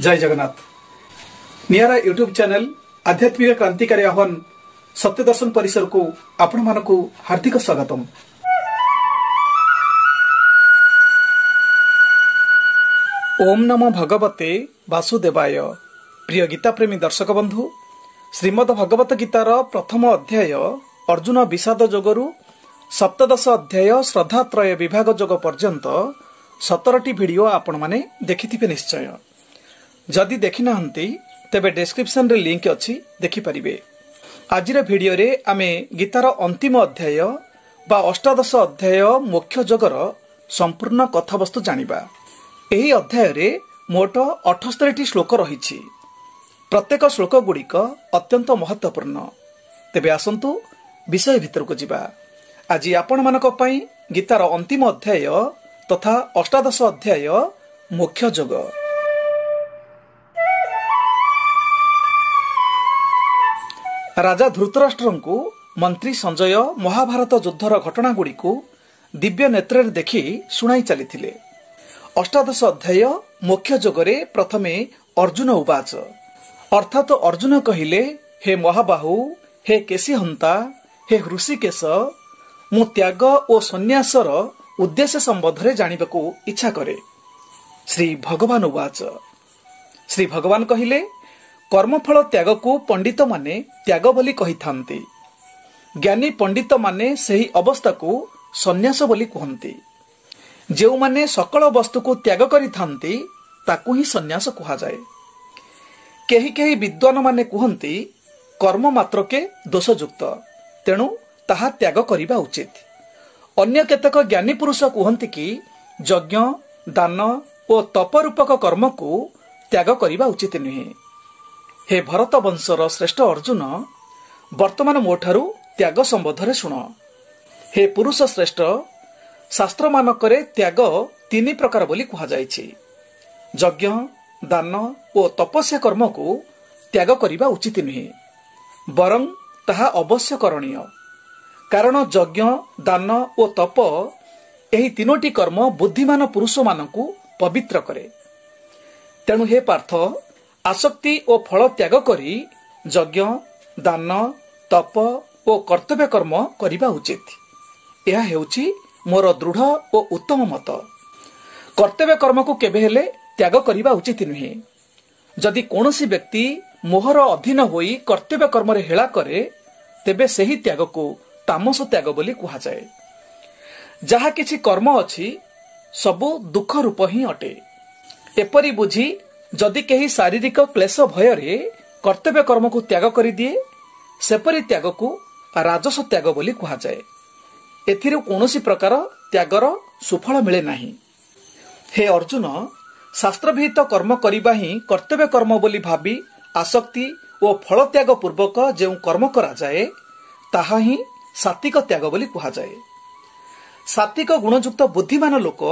जय Jagannath. नियारा YouTube channel आध्यात्मिक क्रांतिकारी आह्वान सत्य दर्शन परिसर को आपण मानकु हार्दिक स्वागतम। ओम नमो भगवते वासुदेवाय। प्रिय गीता प्रेमी दर्शक बंधु, श्रीमद भगवत गीतार प्रथम अध्याय अर्जुन विषाद जोगरु सप्तदश अध्याय श्रद्धात्रय विभाग जोग पर्यंत 17टी वीडियो आपण माने देखिथिबे निश्चय। जदि देखि नाहंती तेबे डिस्क्रिप्शन रे लिंक अछि, देखि परिबे। आजिर वीडियो रे आमे गीतार अंतिम अध्याय बा अष्टादश अध्याय मोक्ष जोगर संपूर्ण कथावस्तु जानिबा। एही अध्याय रे मोट 78टी श्लोक रहिछि। प्रत्येक श्लोक गुड़िक अत्यंत महत्वपूर्ण। तेबे आसंतु विषय भितर को जिबा। आज आपण मानक पई गीतार अंतिम अध्याय तथा अष्टादश अध्याय मोक्ष जोग। राजा धृतराष्ट्रंकु मंत्री संजय महाभारत युद्धर घटना गुड़िक दिव्य नेत्र देखि शुणाई चली। अष्टादश अध्याय मोक्ष जोगरे प्रथमे अर्जुन उवाच, अर्थात अर्जुन कहिले, हे महाबाहु, हे केशीहंता, हे ऋषिकेश, मु त्याग और संन्यासर उद्देश्य संबंध जानिबाकु इच्छा करे। श्री भगवान उवाच, श्री भगवान कहिले, कर्मफल त्याग को पंडित माने त्याग बोली कहि थांती। ज्ञानी पंडित माने सही अवस्था को संन्यास बोली कहंती। जेउ माने सकल वस्तु को त्याग करि थांती ताकू ही संन्यास कहा जाए। केही केही विद्वान माने कहंती कर्म मात्र के दोषयुक्त, तेणु ताहा त्याग करिबा उचित। अन्य केतक ज्ञानी पुरुष कहंती कि यज्ञ, दान और तप रूपक कर्म को त्याग करिबा उचित नुहे। हे भरत वंशर श्रेष्ठ अर्जुन, वर्तमान मोठारु त्याग संबंधरे शुण। हे पुरुष श्रेष्ठ, शास्त्र मानकरे त्याग 3 प्रकार बोली कहा जायछि। यज्ञ, दान और तपस्या कर्म को त्याग करिबा उचित नुहे, बरं ताहा अवश्य करणीय। कारण यज्ञ, दान और तप एही 3टी कर्म बुद्धिमान पुरुष मानकु पवित्र करे। तेणु हे पार्थ, आसक्ति और फल त्याग करी यज्ञ, दान, तप और कर्तव्य कर्म करिबा उचित। यह हेउछि मोर दृढ़ और उत्तम मत। कर्तव्य कर्म को केबे हेले त्याग करिबा उचित नुहे। जदि कोनोसी व्यक्ति मोहर अधीन होई कर्तव्य कर्म रे हेला करे, तेबे सही त्याग को तामस त्याग बोली कहा जाए। जहा किछि कर्म अछि सबु दुख रूप ही अटे। एपरि बुझी जदि केही शारीरिक क्लेश भय रे कर्तव्य कर्म को त्याग करि दिए, सेपरि त्याग को राजस त्याग बोली कहा जाए। एथिरे कोनोसी प्रकार त्यागर सुफल मिले नाही। हे अर्जुन, शास्त्रविहित कर्म करिबा ही कर्तव्य कर्म बोली भाबी आसक्ति और फल त्याग पूर्वक जेउ कर्म करा जाए, ताहा ही सात्विक त्याग बोली कहा जाए। सात्विक गुणयुक्त बुद्धिमान लोक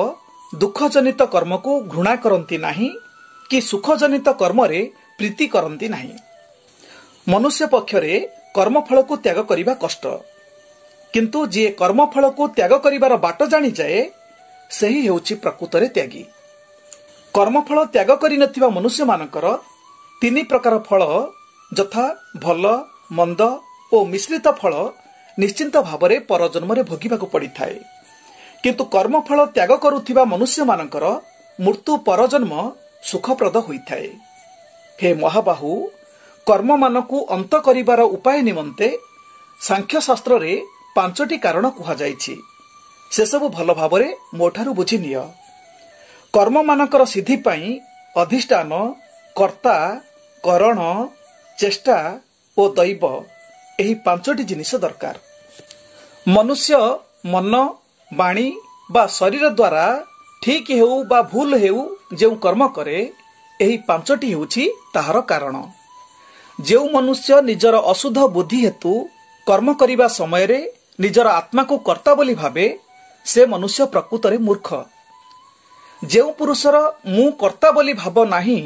दुखजनित कर्म को घृणा करती नाही कि सुखजनित कर्म रे प्रीति करती नाही। मनुष्य पक्षरे कर्मफल को त्याग करिबा कष्ट, किंतु जे कर्मफल को त्याग करिबार बाट जानी जाए, सही हेउछि प्रकृतरे त्यागी। कर्मफल त्याग करि नथिबा मनुष्य मानकर 3 प्रकार फल यथा भल, मंद और मिश्रित फल निश्चिंत भावरे परजन्म रे भोगिबाकु पड़िथाए। किंतु कर्मफल त्याग करुथिबा मनुष्य मानकर मृत्यु परजन्म सुखप्रद होइथाए। हे महाबाहु, कर्म मानकु अंत करिबार उपाय निमंते सांख्य शास्त्र रे 5टी कारण कहा जायछि। से सब भल भावरे मोठारु बुझि निय। कर्म मानकर सिद्धि पई अधिष्ठान, कर्ता, करण, चेष्टा और दैव एही 5टी जिनिस दरकार। मनुष्य मन, वाणी बा शरीर द्वारा ठीक हेउ बा भूल हेउ जेउ कर्म करे, एही 5टी हेउछि ताहार कारण। जेउ मनुष्य निजर अशुद्ध बुद्धि हेतु कर्म करिबा समय रे निजर आत्मा को कर्ता बोली भाबे, से मनुष्य प्रकृतरे मूर्ख। जेउ पुरुषर मु कर्ता बोली भाव नाही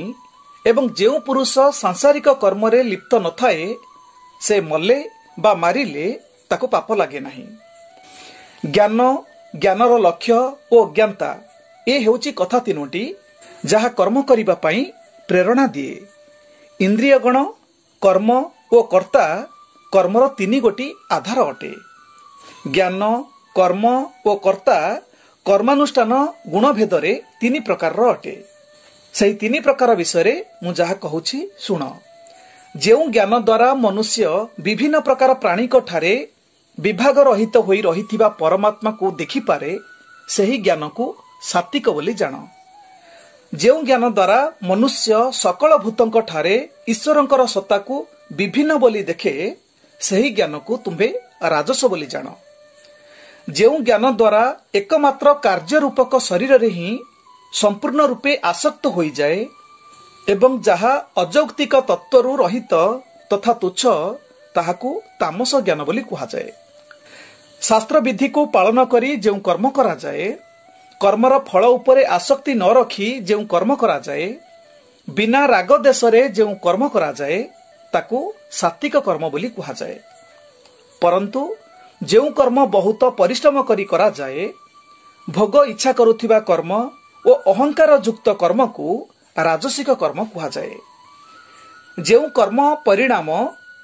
एवं जेउ पुरुष सांसारिक कर्म रे लिप्त नथाए, से मले बा मारिले ताको पाप लागे नाही। ज्ञान, ज्ञानर लक्ष्य और ज्ञानता ए हेउची कथा 3टी, जहा कर्म करिबा पई ପ୍ରେରଣା ଦିଏ। ଇନ୍ଦ୍ରିୟଗଣ, କର୍ମ ଓ କର୍ତ୍ତା କର୍ମର ତିନି ଗୋଟି ଆଧାର ଅଟେ। ଜ୍ଞାନ, କର୍ମ ଓ କର୍ତ୍ତା କର୍ମାନୁଷ୍ଠାନ ଗୁଣଭେଦରେ ତିନି ପ୍ରକାରର ଅଟେ। ସେହି ତିନି ପ୍ରକାର ବିଷୟରେ ମୁଁ ଯାହା କହୁଛି ଶୁଣ। ଯେଉଁ ଜ୍ଞାନ ଦ୍ୱାରା ମନୁଷ୍ୟ ବିଭିନ୍ନ ପ୍ରକାର ପ୍ରାଣୀଙ୍କ ଠାରେ ବିଭାଗ ରହିତ ହୋଇ ରହିଥିବା ପରମାତ୍ମାକୁ ଦେଖିପାରେ, ସେହି ଜ୍ଞାନକୁ ସାତ୍ତ୍ୱିକ ବୋଲି ଜାଣ। ଯେଉଁ ଜ୍ଞାନ ଦ୍ୱାରା ମନୁଷ୍ୟ ସକଳ ଭୂତଙ୍କ ଠାରେ ଈଶ୍ୱରଙ୍କର ସତ୍ତାକୁ ବିଭିନ୍ନ ବୋଲି ଦେଖେ, ସେହି ଜ୍ଞାନକୁ ତୁମ୍ଭେ ରାଜସ ବୋଲି ଜାଣ। ଯେଉଁ ଜ୍ଞାନ ଦ୍ୱାରା ଏକମାତ୍ର କାର୍ଯ୍ୟ ରୂପକ ଶରୀରରେ ହିଁ ସମ୍ପୂର୍ଣ୍ଣ ରୂପେ ଆସକ୍ତ ହୋଇଯାଏ ଏବଂ ଯାହା ଅଯୌକ୍ତିକ ତତ୍ତ୍ୱରୁ ରହିତ ତଥା ତୁଚ୍ଛ, ତାହାକୁ ତାମସ ଜ୍ଞାନ ବୋଲି କୁହାଯାଏ। ଶାସ୍ତ୍ରବିଧିକୁ ପାଳନ କରି ଯେଉଁ କର୍ମ କରାଯାଏ, କର୍ମର ଫଳ ଉପରେ ଆସକ୍ତି ନ ରଖି ଯେଉଁ କର୍ମ କରାଯାଏ, ବିନା ରାଗ ଦେଶରେ ଯେଉଁ କର୍ମ କରାଯାଏ, ତାକୁ ସାତ୍ତ୍ୱିକ କର୍ମ ବୋଲି କୁହାଯାଏ। ପରନ୍ତୁ ଯେଉଁ କର୍ମ ବହୁତ ପରିଶ୍ରମ କରି କରାଯାଏ, ଭୋଗ ଇଚ୍ଛା କରୁଥିବା କର୍ମ ଓ ଅହଙ୍କାର ଯୁକ୍ତ କର୍ମକୁ ରାଜସିକ କର୍ମ କୁହାଯାଏ। ଯେଉଁ କର୍ମ ପରିଣାମ,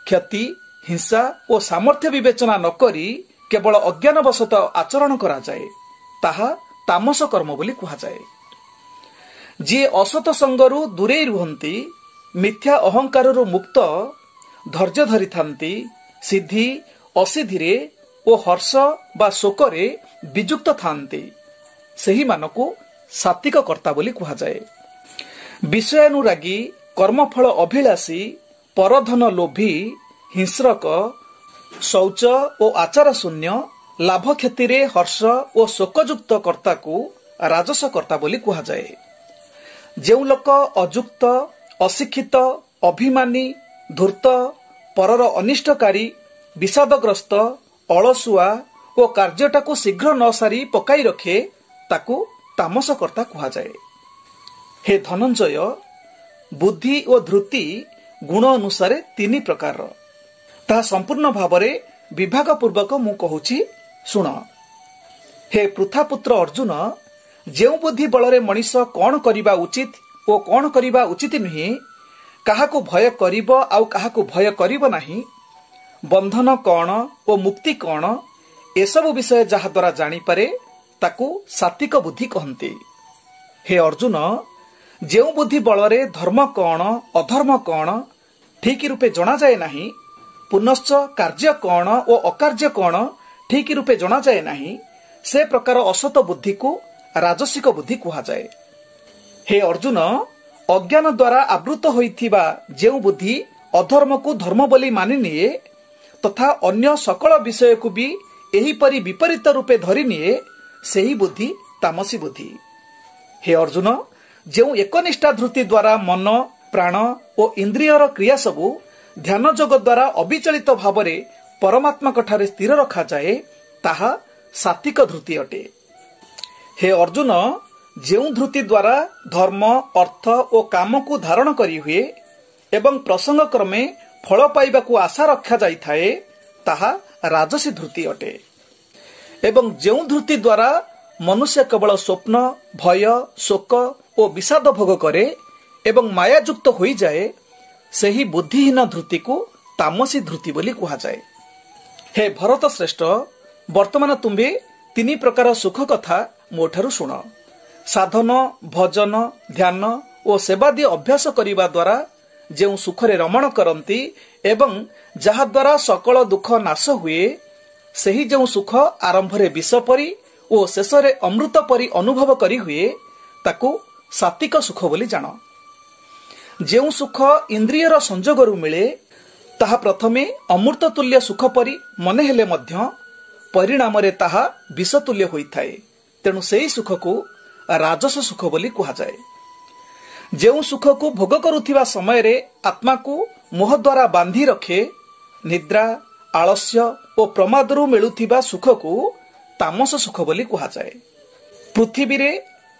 କ୍ଷତି, ହିଂସା ଓ ସାମର୍ଥ୍ୟ ବିବେଚନା ନ କରି କେବଳ ଅଜ୍ଞାନବଶତଃ ଆଚରଣ କରାଯାଏ, ତାହା ତାମସ କର୍ମ ବୋଲି କୁହାଯାଏ। ଯିଏ ଅସତ ସଙ୍ଗରୁ ଦୂରେଇ ରୁହନ୍ତି, ମିଥ୍ୟା ଅହଙ୍କାରରୁ ମୁକ୍ତ, ଧୈର୍ଯ୍ୟ ଧରିଥାନ୍ତି, ସିଦ୍ଧି ଅସିଦ୍ଧିରେ ଓ ହର୍ଷ ବା ଶୋକରେ ବିଯୁକ୍ତ ଥାନ୍ତି, ସେହିମାନଙ୍କୁ ସାତ୍ତ୍ୱିକ କର୍ତ୍ତା ବୋଲି କୁହାଯାଏ। ବିଷୟାନୁରାଗୀ, କର୍ମଫଳ ଅଭିଳାଷୀ, ପରଧନ ଲୋଭୀ, ହିଂସ୍ରକ, ଶୌଚ ଓ ଆଚାର ଶୂନ୍ୟ, ଲାଭ କ୍ଷତିରେ ହର୍ଷ ଓ ଶୋକଯୁକ୍ତ କର୍ତ୍ତାକୁ ରାଜସ କର୍ତ୍ତା ବୋଲି କୁହାଯାଏ। ଯେଉଁ ଲୋକ ଅଯୁକ୍ତ, ଅଶିକ୍ଷିତ, ଅଭିମାନୀ, ଧୂର୍ତ୍ତ, ପରର ଅନିଷ୍ଟକାରୀ, ବିଷାଦଗ୍ରସ୍ତ, ଅଳସୁଆ ଓ କାର୍ଯ୍ୟଟାକୁ ଶୀଘ୍ର ନ ସାରି ପକାଇ ରଖେ, ତାକୁ ତାମସ କର୍ତ୍ତା କୁହାଯାଏ। ହେ ଧନଞ୍ଜୟ, ବୁଦ୍ଧି ଓ ଧୃତି ଗୁଣ ଅନୁସାରେ ତିନି ପ୍ରକାରର। ତାହା ସମ୍ପୂର୍ଣ୍ଣ ଭାବରେ ବିଭାଗ ପୂର୍ବକ ମୁଁ କହୁଛି, ଶୁଣ। ହେ ପୃଥାପୁତ୍ର ଅର୍ଜୁନ, ଯେଉଁ ବୁଦ୍ଧି ବଳରେ ମଣିଷ କ'ଣ କରିବା ଉଚିତ ଓ କ'ଣ କରିବା ଉଚିତ ନୁହେଁ, କାହାକୁ ଭୟ କରିବ ଆଉ କାହାକୁ ଭୟ କରିବ ନାହିଁ, ବନ୍ଧନ କ'ଣ ଓ ମୁକ୍ତି କ'ଣ, ଏସବୁ ବିଷୟ ଯାହାଦ୍ୱାରା ଜାଣିପାରେ, ତାକୁ ସାତ୍ତ୍ୱିକ ବୁଦ୍ଧି କହନ୍ତି। ହେ ଅର୍ଜୁନ, ଯେଉଁ ବୁଦ୍ଧି ବଳରେ ଧର୍ମ କ'ଣ ଅଧର୍ମ କ'ଣ ଠିକ୍ ରୂପେ ଜଣାଯାଏ ନାହିଁ, ପୁନଶ୍ଚ କାର୍ଯ୍ୟ କ'ଣ ଓ ଅକାର୍ଯ୍ୟ କ'ଣ ଠିକ୍ ରୂପେ ଜଣାଯାଏ ନାହିଁ, ସେ ପ୍ରକାର ଅସତ ବୁଦ୍ଧିକୁ ରାଜସିକ ବୁଦ୍ଧି କୁହାଯାଏ। ହେ ଅର୍ଜୁନ, ଅଜ୍ଞାନ ଦ୍ୱାରା ଆବୃତ ହୋଇଥିବା ଯେଉଁ ବୁଦ୍ଧି ଅଧର୍ମକୁ ଧର୍ମ ବୋଲି ମାନିନିଏ ତଥା ଅନ୍ୟ ସକଳ ବିଷୟକୁ ବି ଏହିପରି ବିପରୀତ ରୂପେ ଧରିନିଏ, ସେହି ବୁଦ୍ଧି ତାମସୀ ବୁଦ୍ଧି। ହେ ଅର୍ଜୁନ, ଯେଉଁ ଏକନିଷ୍ଠା ଧୃତି ଦ୍ୱାରା ମନ, ପ୍ରାଣ ଓ ଇନ୍ଦ୍ରିୟର କ୍ରିୟା ସବୁ ଧ୍ୟାନ ଯୋଗ ଦ୍ୱାରା ଅବିଚଳିତ ଭାବରେ ପରମାତ୍ମାଙ୍କଠାରେ ସ୍ଥିର ରଖାଯାଏ, ତାହା ସାତ୍ତ୍ୱିକ ଧୃତି ଅଟେ। ହେ ଅର୍ଜୁନ, ଯେଉଁ ଧୃତି ଦ୍ୱାରା ଧର୍ମ, ଅର୍ଥ ଓ କାମକୁ ଧାରଣ କରିହୁଏ ଏବଂ ପ୍ରସଙ୍ଗ କ୍ରମେ ଫଳ ପାଇବାକୁ ଆଶା ରଖାଯାଇଥାଏ, ତାହା ରାଜସୀ ଧୃତି ଅଟେ। ଏବଂ ଯେଉଁ ଧୃତି ଦ୍ୱାରା ମନୁଷ୍ୟ କେବଳ ସ୍ୱପ୍ନ, ଭୟ, ଶୋକ ଓ ବିଷାଦ ଭୋଗ କରେ ଏବଂ ମାୟାଯୁକ୍ତ ହୋଇଯାଏ, ସେହି ବୁଦ୍ଧିହୀନ ଧୃତିକୁ ତାମସୀ ଧୃତି ବୋଲି କୁହାଯାଏ। ହେ ଭରତ ଶ୍ରେଷ୍ଠ, ବର୍ତ୍ତମାନ ତୁମ୍ଭେ ତିନି ପ୍ରକାର ସୁଖ କଥା ମୋଠାରୁ ଶୁଣ। ସାଧନ, ଭଜନ, ଧ୍ୟାନ ଓ ସେବାଦି ଅଭ୍ୟାସ କରିବା ଦ୍ୱାରା ଯେଉଁ ସୁଖରେ ରମଣ କରନ୍ତି ଏବଂ ଯାହାଦ୍ୱାରା ସକଳ ଦୁଃଖ ନାଶ ହୁଏ, ସେହି ଯେଉଁ ସୁଖ ଆରମ୍ଭରେ ବିଷ ପରି ଓ ଶେଷରେ ଅମୃତ ପରି ଅନୁଭବ କରି ହୁଏ, ତାକୁ ସାତ୍ତ୍ୱିକ ସୁଖ ବୋଲି ଜାଣ। ଯେଉଁ ସୁଖ ଇନ୍ଦ୍ରିୟର ସଂଯୋଗରୁ ମିଳେ, ତାହା ପ୍ରଥମେ ଅମୃତ ତୁଲ୍ୟ ସୁଖ ପରି ମନେ ହେଲେ ମଧ୍ୟ ପରିଣାମରେ ତାହା ବିଷ ତୁଲ୍ୟ ହୋଇଥାଏ। ତେଣୁ ସେହି ସୁଖକୁ ରାଜସ ସୁଖ ବୋଲି କୁହାଯାଏ। ଯେଉଁ ସୁଖକୁ ଭୋଗ କରୁଥିବା ସମୟରେ ଆତ୍ମାକୁ ମୋହ ଦ୍ୱାରା ବାନ୍ଧି ରଖେ, ନିଦ୍ରା, ଆଳସ୍ୟ ଓ ପ୍ରମାଦରୁ ମିଳୁଥିବା ସୁଖକୁ ତାମସ ସୁଖ ବୋଲି କୁହାଯାଏ। ପୃଥିବୀରେ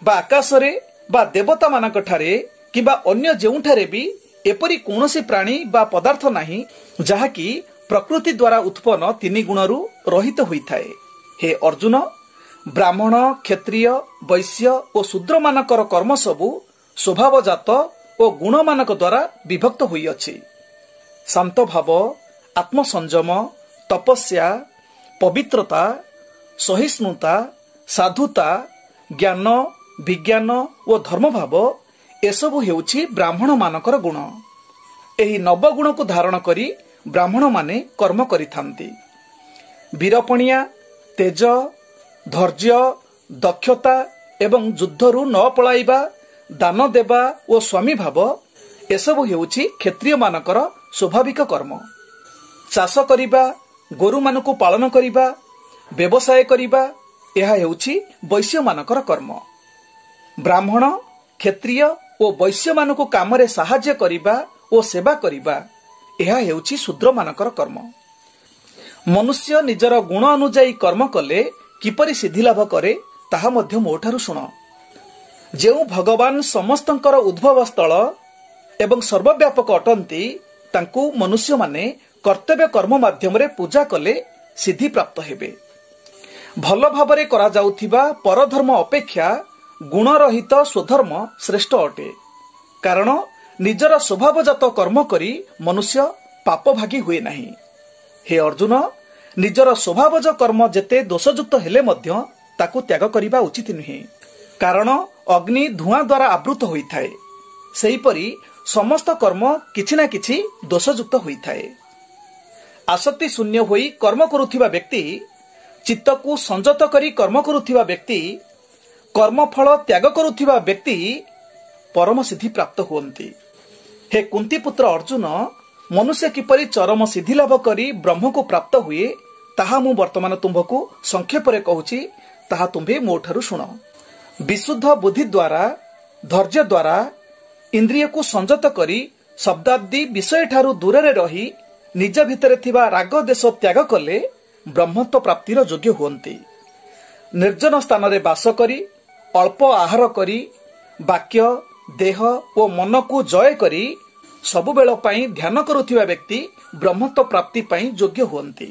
ବା ଆକାଶରେ ବା ଦେବତାମାନଙ୍କଠାରେ କିମ୍ବା ଅନ୍ୟ ଯେଉଁଠାରେ ବି ଏପରି କୌଣସି ପ୍ରାଣୀ ବା ପଦାର୍ଥ ନାହିଁ ଯାହାକି ପ୍ରକୃତି ଦ୍ୱାରା ଉତ୍ପନ୍ନ ତିନି ଗୁଣରୁ ରହିତ ହୋଇଥାଏ। ହେ ଅର୍ଜୁନ, ବ୍ରାହ୍ମଣ, କ୍ଷତ୍ରିୟ, ବୈଶ୍ୟ ଓ ଶୂଦ୍ରମାନଙ୍କର କର୍ମ ସବୁ ସ୍ୱଭାବଜାତ ଓ ଓ ଗୁଣମାନଙ୍କ ଦ୍ୱାରା ବିଭକ୍ତ ହୋଇଅଛି। ଶାନ୍ତ ଭାବ, ଆତ୍ମସଂଯମ, ତପସ୍ୟା, ପବିତ୍ରତା, ସହିଷ୍ଣୁତା, ସାଧୁତା, ଜ୍ଞାନ, ବିଜ୍ଞାନ ଓ ଧର୍ମଭାବ ଏସବୁ ହେଉଛି ବ୍ରାହ୍ମଣମାନଙ୍କର ଗୁଣ। ଏହି ନବଗୁଣକୁ ଧାରଣ କରି ବ୍ରାହ୍ମଣମାନେ କର୍ମ କରିଥାନ୍ତି। ବୀରପଣିଆ, ତେଜ, ଧୈର୍ଯ୍ୟ, ଦକ୍ଷତା ଏବଂ ଯୁଦ୍ଧରୁ ନ ପଳାଇବା, ଦାନ ଦେବା ଓ ସ୍ୱାମୀ ଭାବ ଏସବୁ ହେଉଛି କ୍ଷତ୍ରିୟମାନଙ୍କର ସ୍ୱାଭାବିକ କର୍ମ। ଚାଷ କରିବା, ଗୋରୁମାନଙ୍କୁ ପାଳନ କରିବା, ବ୍ୟବସାୟ କରିବା ଏହା ହେଉଛି ବୈଶ୍ୟମାନଙ୍କର କର୍ମ। ବ୍ରାହ୍ମଣ, କ୍ଷତ୍ରିୟ ଓ ବୈଶ୍ୟମାନଙ୍କୁ କାମରେ ସାହାଯ୍ୟ କରିବା ଓ ସେବା କରିବା ଏହା ହେଉଛି ଶୂଦ୍ରମାନଙ୍କର କର୍ମ। ମନୁଷ୍ୟ ନିଜର ଗୁଣ ଅନୁଯାୟୀ କର୍ମ କଲେ କିପରି ସିଦ୍ଧି ଲାଭ କରେ ତାହା ମଧ୍ୟ ମୋଠାରୁ ଶୁଣ। ଯେଉଁ ଭଗବାନ ସମସ୍ତଙ୍କର ଉଦ୍ଭବ ସ୍ଥଳ ଏବଂ ସର୍ବବ୍ୟାପକ ଅଟନ୍ତି, ତାଙ୍କୁ ମନୁଷ୍ୟମାନେ କର୍ତ୍ତବ୍ୟ କର୍ମ ମାଧ୍ୟମରେ ପୂଜା କଲେ ସିଦ୍ଧି ପ୍ରାପ୍ତ ହେବେ। ଭଲ ଭାବରେ କରାଯାଉଥିବା ପରଧର୍ମ ଅପେକ୍ଷା ଗୁଣରହିତ ସ୍ୱଧର୍ମ ଶ୍ରେଷ୍ଠ ଅଟେ। କାରଣ ନିଜର ସ୍ୱଭାବଜାତ କର୍ମ କରି ମନୁଷ୍ୟ ପାପଭାଗୀ ହୁଏ ନାହିଁ। ହେ ଅର୍ଜୁନ, ନିଜର ସ୍ୱଭାବଜ କର୍ମ ଯେତେ ଦୋଷଯୁକ୍ତ ହେଲେ ମଧ୍ୟ ତାକୁ ତ୍ୟାଗ କରିବା ଉଚିତ ନୁହେଁ। କାରଣ ଅଗ୍ନି ଧୂଆଁ ଦ୍ୱାରା ଆବୃତ ହୋଇଥାଏ। ସେହିପରି ସମସ୍ତ କର୍ମ କିଛି ନା କିଛି ଦୋଷଯୁକ୍ତ ହୋଇଥାଏ। ଆସକ୍ତି ଶୂନ୍ୟ ହୋଇ କର୍ମ କରୁଥିବା ବ୍ୟକ୍ତି, ଚିତ୍ତକୁ ସଂଯତ କରି କର୍ମ କରୁଥିବା ବ୍ୟକ୍ତି, କର୍ମଫଳ ତ୍ୟାଗ କରୁଥିବା ବ୍ୟକ୍ତି ପରମ ସିଦ୍ଧି ପ୍ରାପ୍ତ ହୁଅନ୍ତି। ହେ କୁନ୍ତୀପୁତ୍ର ଅର୍ଜୁନ, ମନୁଷ୍ୟ କିପରି ଚରମ ସିଦ୍ଧି ଲାଭ କରି ବ୍ରହ୍ମକୁ ପ୍ରାପ୍ତ ହୁଏ ତାହା ମୁଁ ବର୍ତ୍ତମାନ ତୁମ୍ଭକୁ ସଂକ୍ଷେପରେ କହୁଛି, ତାହା ତୁମ୍ଭେ ମୋଠାରୁ ଶୁଣ। ବିଶୁଦ୍ଧ ବୁଦ୍ଧି ଦ୍ୱାରା, ଧୈର୍ଯ୍ୟ ଦ୍ୱାରା ଇନ୍ଦ୍ରିୟକୁ ସଂଯତ କରି ଶବ୍ଦାଦି ବିଷୟଠାରୁ ଦୂରରେ ରହି ନିଜ ଭିତରେ ଥିବା ରାଗ ଦେଶ ତ୍ୟାଗ କଲେ ବ୍ରହ୍ମତ୍ୱ ପ୍ରାପ୍ତିର ଯୋଗ୍ୟ ହୁଅନ୍ତି। ନିର୍ଜନ ସ୍ଥାନରେ ବାସ କରି ଅଳ୍ପ ଆହାର କରି ବାକ୍ୟ, ଦେହ ଓ ମନକୁ ଜୟ କରି ସବୁବେଳ ପାଇଁ ଧ୍ୟାନ କରୁଥିବା ବ୍ୟକ୍ତି ବ୍ରହ୍ମତ୍ୱ ପ୍ରାପ୍ତି ପାଇଁ ଯୋଗ୍ୟ ହୁଅନ୍ତି।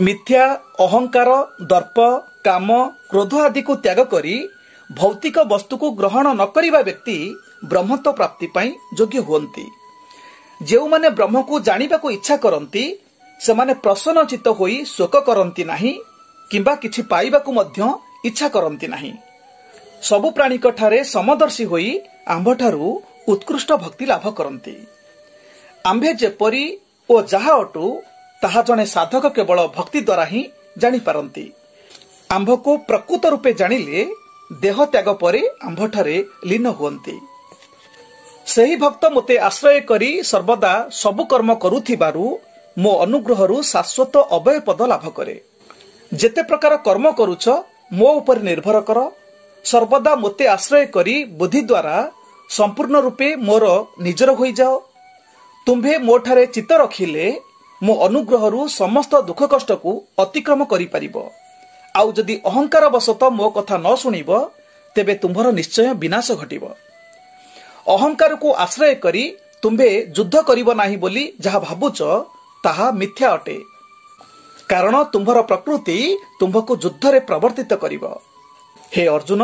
ମିଥ୍ୟା, ଅହଙ୍କାର, ଦର୍ପ, କାମ, କ୍ରୋଧ ଆଦିକୁ ତ୍ୟାଗ କରି ଭୌତିକ ବସ୍ତୁକୁ ଗ୍ରହଣ ନ କରିବା ବ୍ୟକ୍ତି ବ୍ରହ୍ମତ୍ୱ ପ୍ରାପ୍ତି ପାଇଁ ଯୋଗ୍ୟ ହୁଅନ୍ତି। ଯେଉଁମାନେ ବ୍ରହ୍ମକୁ ଜାଣିବାକୁ ଇଚ୍ଛା କରନ୍ତି ସେମାନେ ପ୍ରସନ୍ନଚିତ୍ତ ହୋଇ ଶୋକ କରନ୍ତି ନାହିଁ କିମ୍ବା କିଛି ପାଇବାକୁ ମଧ୍ୟ ଇଚ୍ଛା କରନ୍ତି ନାହିଁ। ସବୁ ପ୍ରାଣୀଙ୍କ ଠାରେ ସମଦର୍ଶୀ ହୋଇ ଆମ୍ଭଠାରୁ ଉତ୍କୃଷ୍ଟ ଭକ୍ତି ଲାଭ କରନ୍ତି। ଆମ୍ଭେ ଯେପରି ଓ ଯାହା ଅଟୁ ତାହା ଜଣେ ସାଧକ କେବଳ ଭକ୍ତି ଦ୍ୱାରା ହିଁ ଜାଣିପାରନ୍ତି। ଆମ୍ଭକୁ ପ୍ରକୃତ ରୂପେ ଜାଣିଲେ ଦେହ ତ୍ୟାଗ ପରେ ଆମ୍ଭଠାରେ ଲୀନ ହୁଅନ୍ତି। ସେହି ଭକ୍ତ ମୋତେ ଆଶ୍ରୟ କରି ସର୍ବଦା ସବୁ କର୍ମ କରୁଥିବାରୁ ମୋ ଅନୁଗ୍ରହରୁ ଶାଶ୍ୱତ ଅଭୟ ପଦ ଲାଭ କରେ। ଯେତେ ପ୍ରକାର କର୍ମ କରୁଛ ମୋ ଉପରେ ନିର୍ଭର କର। ସର୍ବଦା ମୋତେ ଆଶ୍ରୟ କରି ବୁଦ୍ଧି ଦ୍ୱାରା ସମ୍ପୂର୍ଣ୍ଣ ରୂପେ ମୋର ନିଜର ହୋଇଯାଅ। ତୁମ୍ଭେ ମୋଠାରେ ଚିତ୍ତ ରଖିଲେ ମୋ ଅନୁଗ୍ରହରୁ ସମସ୍ତ ଦୁଃଖ କଷ୍ଟକୁ ଅତିକ୍ରମ କରିପାରିବ। ଆଉ ଯଦି ଅହଙ୍କାର ବଶତଃ ମୋ କଥା ନ ଶୁଣିବ ତେବେ ତୁମ୍ଭର ନିଶ୍ଚୟ ବିନାଶ ଘଟିବ। ଅହଙ୍କାରକୁ ଆଶ୍ରୟ କରି ତୁମ୍ଭେ ଯୁଦ୍ଧ କରିବ ନାହିଁ ବୋଲି ଯାହା ଭାବୁଛ ତାହା ମିଥ୍ୟା ଅଟେ। କାରଣ ତୁମ୍ଭର ପ୍ରକୃତି ତୁମ୍ଭକୁ ଯୁଦ୍ଧରେ ପ୍ରବର୍ତ୍ତିତ କରିବ। ହେ ଅର୍ଜୁନ,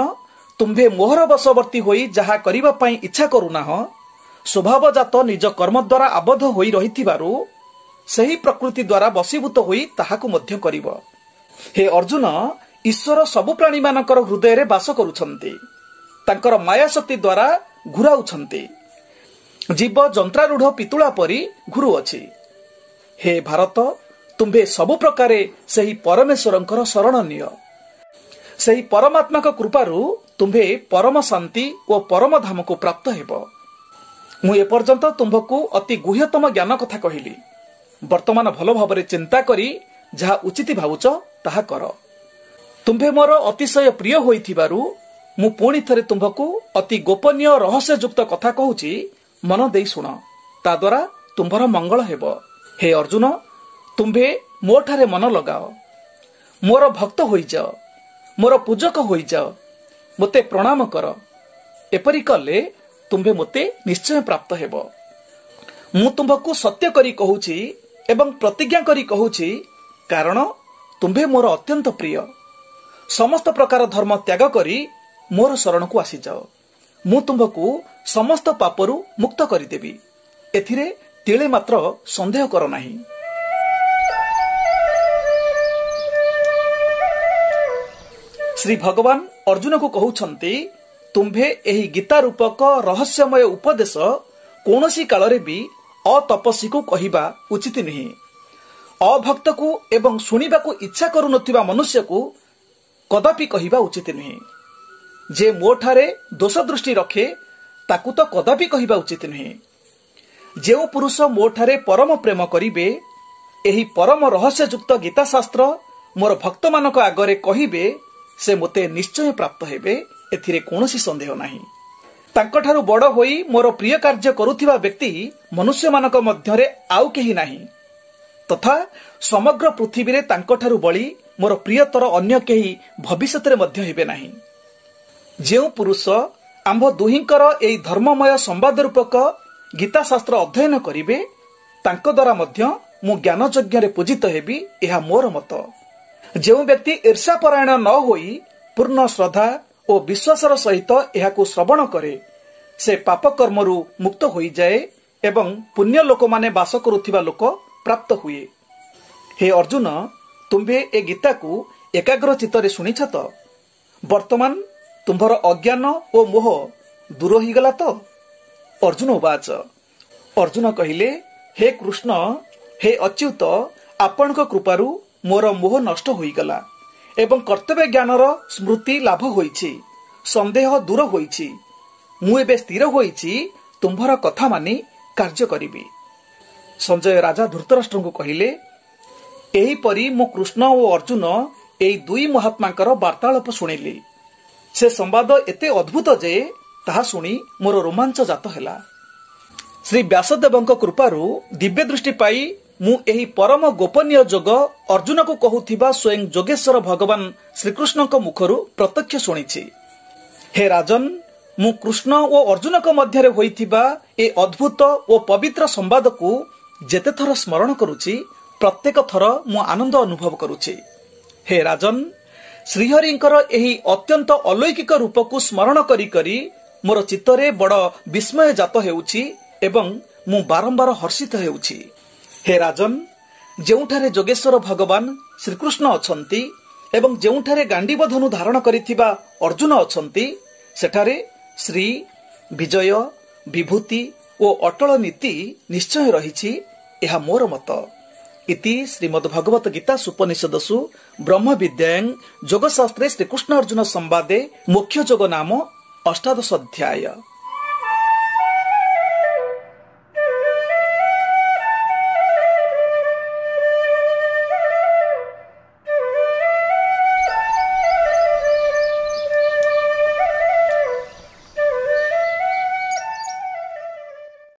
ତୁମ୍ଭେ ମୋହର ବଶବର୍ତ୍ତୀ ହୋଇ ଯାହା କରିବା ପାଇଁ ଇଚ୍ଛା କରୁନାହ, ସ୍ୱଭାବଜାତ ନିଜ କର୍ମ ଦ୍ୱାରା ଆବଦ୍ଧ ହୋଇ ରହିଥିବାରୁ ସେହି ପ୍ରକୃତି ଦ୍ୱାରା ବଶୀଭୂତ ହୋଇ ତାହାକୁ ମଧ୍ୟ କରିବ। ହେ ଅର୍ଜୁନ, ଈଶ୍ୱର ସବୁ ପ୍ରାଣୀମାନଙ୍କର ହୃଦୟରେ ବାସ କରୁଛନ୍ତି। ତାଙ୍କର ମାୟା ଶକ୍ତି ଦ୍ୱାରା ଘୁରାଉଛନ୍ତି। ଜୀବ ଯନ୍ତ୍ରାରୂଢ଼ ପିତୁଳା ପରି ଘୁରୁଅଛି। ହେ ଭାରତ, ତୁମ୍ଭେ ସବୁ ପ୍ରକାରେ ସେହି ପରମେଶ୍ୱରଙ୍କର ଶରଣ ନିଅ। ସେହି ପରମାତ୍ମାଙ୍କ କୃପାରୁ ତୁମ୍ଭେ ପରମ ଶାନ୍ତି ଓ ପରମ ଧାମକୁ ପ୍ରାପ୍ତ ହେବ। ମୁଁ ଏପର୍ଯ୍ୟନ୍ତ ତୁମ୍ଭକୁ ଅତି ଗୁହ୍ୟତମ ଜ୍ଞାନ କଥା କହିଲି। ବର୍ତ୍ତମାନ ଭଲ ଭାବରେ ଚିନ୍ତା କରି ଯାହା ଉଚିତ ଭାବୁଛ ତାହା କର। ତୁମ୍ଭେ ମୋର ଅତିଶୟ ପ୍ରିୟ ହୋଇଥିବାରୁ ମୁଁ ପୁଣି ଥରେ ତୁମ୍ଭକୁ ଅତି ଗୋପନୀୟ ରହସ୍ୟଯୁକ୍ତ କଥା କହୁଛି, ମନ ଦେଇ ଶୁଣ। ତା ଦ୍ୱାରା ତୁମ୍ଭର ମଙ୍ଗଳ ହେବ। ହେ ଅର୍ଜୁନ, ତୁମ୍ଭେ ମୋଠାରେ ମନ ଲଗାଅ। ମୋର ଭକ୍ତ ହୋଇଯାଅ, ମୋର ପୂଜକ ହୋଇଯାଅ, ମୋତେ ପ୍ରଣାମ କର। ଏପରି କଲେ ତୁମ୍ଭେ ମୋତେ ନିଶ୍ଚୟ ପ୍ରାପ୍ତ ହେବ। ମୁଁ ତୁମ୍ଭକୁ ସତ୍ୟ କରି କହୁଛି ଏବଂ ପ୍ରତିଜ୍ଞା କରି କହୁଛି, କାରଣ ତୁମ୍ଭେ ମୋର ଅତ୍ୟନ୍ତ ପ୍ରିୟ। ସମସ୍ତ ପ୍ରକାର ଧର୍ମ ତ୍ୟାଗ କରି ମୋର ଶରଣକୁ ଆସିଯାଅ। ମୁଁ ତୁମ୍ଭକୁ समस्त पापरू मुक्त करदेवी एथिरे तिले मात्र संदेह कर नाही। श्री भगवान अर्जुन को कहउछंती तुम्भे एही गीता रूपक रहस्यमय उपदेश कौनसी काल भी अतपस्वी को कहवा उचित नहीं। अभक्त को एवं शुणा को इच्छा करुनथिबा मनुष्य को कदापि कहवा उचित नहीं। जे मोठारे दोष दृष्टि रखे ताकू तो कदापि कहवा उचित नहीं। जेउ पुरुष मोठारे परम प्रेम करिवे एही परम रहस्ययुक्त गीता शास्त्र मोर भक्त मानक आगरे कहिबे से मोते निश्चय प्राप्त हेबे एथिरे कौनसी संदेह नाही। तांकठारु बड़ होई मोर प्रिय कार्य करुथिबा व्यक्ति मनुष्य मानक मध्यरे आउ केही नाही तथा समग्र पृथ्वी रे तांकठारु बळी मोर प्रियतर अन्य केही भविष्यतरे मध्य हेबे नाही। जेउ पुरुष आंभ दुहिंकर एई धर्ममय संवाद रूपक गीता शास्त्र अध्ययन करिवे तांको द्वारा मध्य मु ज्ञान यज्ञ रे पूजित हेबी एहा मोर मत। जेउ व्यक्ति ईर्ष्यापरायण न होई पूर्ण श्रद्धा और विश्वासर सहित एहाकु श्रवण करे से पाप कर्मरु मुक्त होई जाए एवं पुण्य लोक माने वास करुथिबा लोक प्राप्त हुए। हे अर्जुन तुम्भे ए गीता को एकाग्र चित्तरे शुणिछ तो वर्तमान तुम्भर अज्ञान और मोह दूर हो गला तो। अर्जुन उवाच अर्जुन कहिले हे कृष्ण हे अच्युत आपणक कृपारु मोर मोह नष्ट होई गला एवं कर्तव्य ज्ञानर स्मृति लाभ होईछि संदेह दूर होईछि मु एबे स्थिर होईछि तुम्भर कथा मानि कार्य करिबी। संजय राजा धृतराष्ट्र को कहिले एही परी मु कृष्ण और अर्जुन एई दुई महात्मांकर वार्तालाप शुणिली। से संवाद एते अद्भुत जे ताहा शुणी मोर रोमांच जात हेला। श्री व्यासदेवଙ୍କ कृपारु दिव्य दृष्टि पाई मु एही परम गोपनीय जोग अर्जुन को कहूथिबा स्वयं जोगेश्वर भगवान श्रीकृष्णଙ୍କ मुखरु प्रत्यक्ष शुणिछि। हे राजन मु कृष्ण और अर्जुन को मध्यरे होइथिबा ए अद्भुत और पवित्र संवाद को जेते थर स्मरण करूछि प्रत्येक थर मु आनंद अनुभव करूछि। हे राजन श्रीहरिंकर एही अत्यंत अलौकिक रूप को स्मरण करी करी मोर चित्तरे बड़ विस्मय जात हेउछि एवं मु बारंबार हर्षित हेउछि। हे राजन जेउठारे जोगेश्वर भगवान श्रीकृष्ण अछंती एवं जेउठारे गांडीव धनु धारण करिथिबा अर्जुन अछंती सेठारे श्री विजय विभूति और अटल नीति निश्चय रहिछि एहा मोर मत। इति श्रीमद्भगवत गीता उपनिषदसु ब्रह्म विद्यायां योगशास्त्रे श्रीकृष्ण अर्जुन संवादे मुख्य जोग नाम 18 अध्याय।